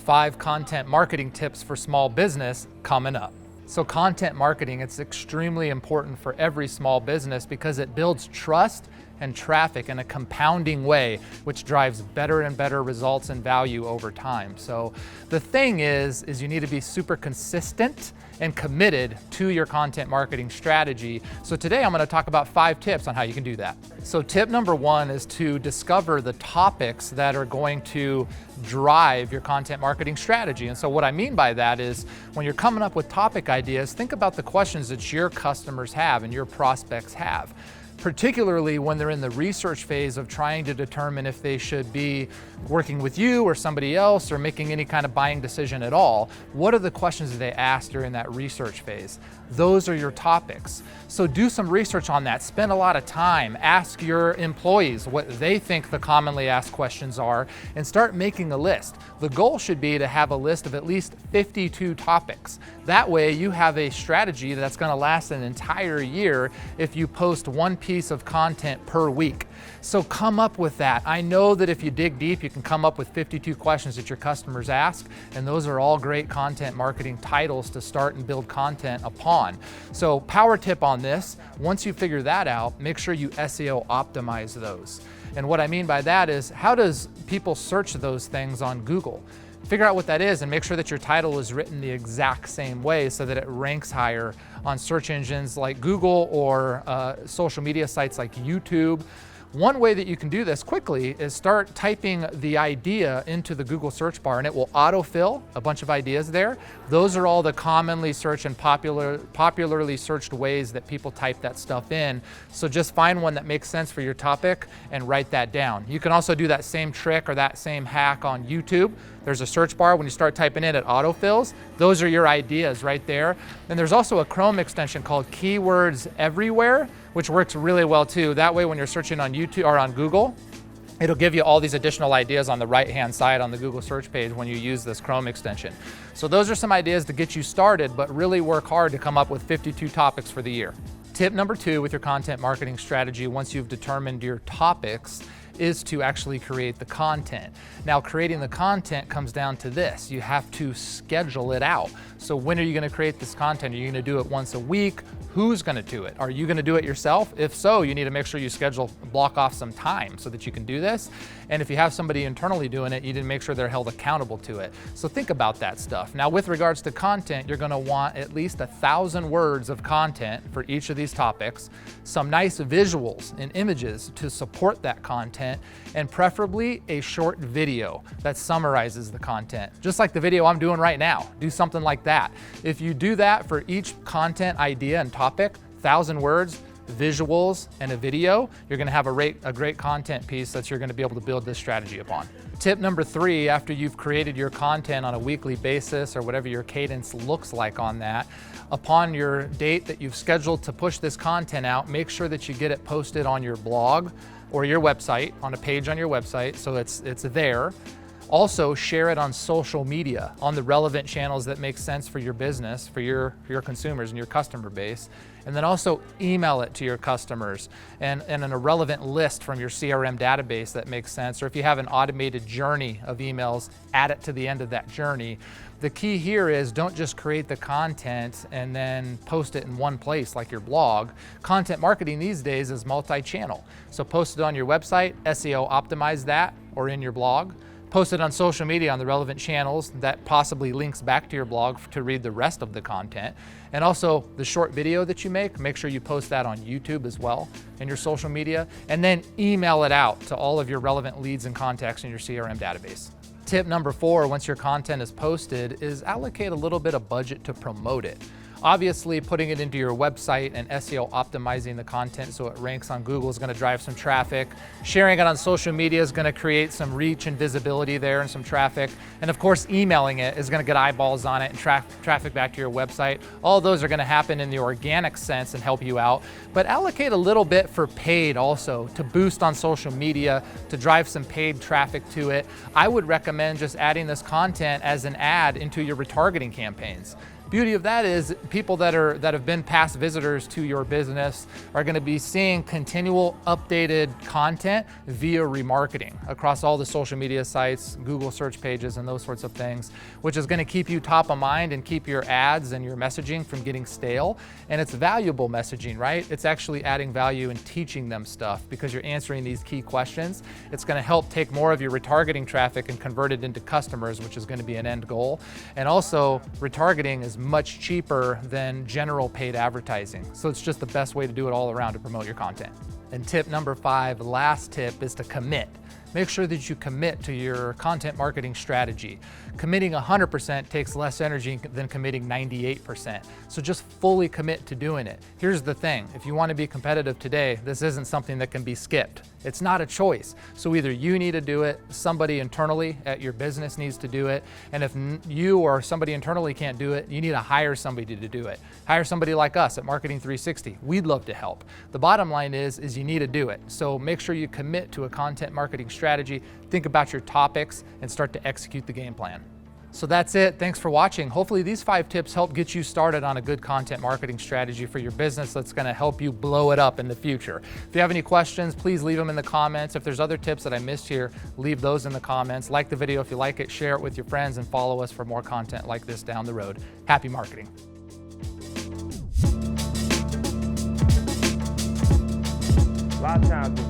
5 content marketing tips for small business coming up. So content marketing, it's extremely important for every small business because it builds trust and traffic in a compounding way, which drives better and better results and value over time. So the thing is you need to be super consistent and committed to your content marketing strategy. So today I'm going to talk about 5 tips on how you can do that. So tip number 1 is to discover the topics that are going to drive your content marketing strategy. And so what I mean by that is when you're coming up with topic ideas, think about the questions that your customers have and your prospects have, particularly when they're in the research phase of trying to determine if they should be working with you or somebody else or making any kind of buying decision at all. What are the questions that they ask during that research phase? Those are your topics. So do some research on that. Spend a lot of time. Ask your employees what they think the commonly asked questions are and start making a list. The goal should be to have a list of at least 52 topics. That way you have a strategy that's going to last an entire year if you post one piece of content per week. So come up with that. I know that if you dig deep, you can come up with 52 questions that your customers ask, and those are all great content marketing titles to start and build content upon. So power tip on this, once you figure that out, make sure you SEO optimize those. And what I mean by that is, how does people search those things on Google? Figure out what that is and make sure that your title is written the exact same way so that it ranks higher on search engines like Google or social media sites like YouTube. One way that you can do this quickly is start typing the idea into the Google search bar and it will autofill a bunch of ideas there. Those are all the commonly searched and popularly searched ways that people type that stuff in. So just find one that makes sense for your topic and write that down. You can also do that same trick or that same hack on YouTube. There's a search bar. When you start typing in, it autofills. Those are your ideas right there. And there's also a Chrome extension called Keywords Everywhere, which works really well too. That way when you're searching on YouTube or on Google, it'll give you all these additional ideas on the right-hand side on the Google search page when you use this Chrome extension. So those are some ideas to get you started, but really work hard to come up with 52 topics for the year. Tip number 2 with your content marketing strategy, once you've determined your topics, is to actually create the content. Now, creating the content comes down to this. You have to schedule it out. So when are you going to create this content? Are you going to do it once a week? Who's going to do it? Are you going to do it yourself? If so, you need to make sure you block off some time so that you can do this. And if you have somebody internally doing it, you need to make sure they're held accountable to it. So think about that stuff. Now, with regards to content, you're going to want at least 1,000 words of content for each of these topics, some nice visuals and images to support that content, and preferably a short video that summarizes the content. Just like the video I'm doing right now, do something like that. If you do that for each content idea and topic, 1,000 words, visuals, and a video, you're gonna have a great content piece that you're gonna be able to build this strategy upon. Tip number 3, after you've created your content on a weekly basis or whatever your cadence looks like on that, upon your date that you've scheduled to push this content out, make sure that you get it posted on your blog or your website, on a page on your website, so it's there. Also, share it on social media, on the relevant channels that make sense for your business, for your consumers and your customer base. And then also email it to your customers and in a relevant list from your CRM database that makes sense. Or if you have an automated journey of emails, add it to the end of that journey. The key here is don't just create the content and then post it in one place like your blog. Content marketing these days is multi-channel. So post it on your website, SEO optimize that, or in your blog. Post it on social media on the relevant channels that possibly links back to your blog to read the rest of the content. And also the short video that you make sure you post that on YouTube as well in your social media, and then email it out to all of your relevant leads and contacts in your CRM database. Tip number 4, once your content is posted, is allocate a little bit of budget to promote it. Obviously, putting it into your website and SEO optimizing the content so it ranks on Google is going to drive some traffic. Sharing it on social media is going to create some reach and visibility there and some traffic. And of course, emailing it is going to get eyeballs on it and traffic back to your website. All those are going to happen in the organic sense and help you out. But allocate a little bit for paid also to boost on social media, to drive some paid traffic to it. I would recommend just adding this content as an ad into your retargeting campaigns. Beauty of that is people that have been past visitors to your business are going to be seeing continual updated content via remarketing across all the social media sites, Google search pages, and those sorts of things, which is going to keep you top of mind and keep your ads and your messaging from getting stale. And it's valuable messaging, right? It's actually adding value and teaching them stuff because you're answering these key questions. It's going to help take more of your retargeting traffic and convert it into customers, which is going to be an end goal. And also, retargeting is much cheaper than general paid advertising. So it's just the best way to do it all around to promote your content. And tip number 5, last tip, is to commit. Make sure that you commit to your content marketing strategy. Committing 100% takes less energy than committing 98%. So just fully commit to doing it. Here's the thing, if you want to be competitive today, this isn't something that can be skipped. It's not a choice. So either you need to do it, somebody internally at your business needs to do it, and if you or somebody internally can't do it, you need to hire somebody to do it. Hire somebody like us at Marketing 360. We'd love to help. The bottom line is you need to do it. So make sure you commit to a content marketing strategy, think about your topics, and start to execute the game plan. So that's it. Thanks for watching. Hopefully these 5 tips help get you started on a good content marketing strategy for your business that's going to help you blow it up in the future. If you have any questions, please leave them in the comments. If there's other tips that I missed here, leave those in the comments. Like the video if you like it, share it with your friends, and follow us for more content like this down the road. Happy marketing. A lot of times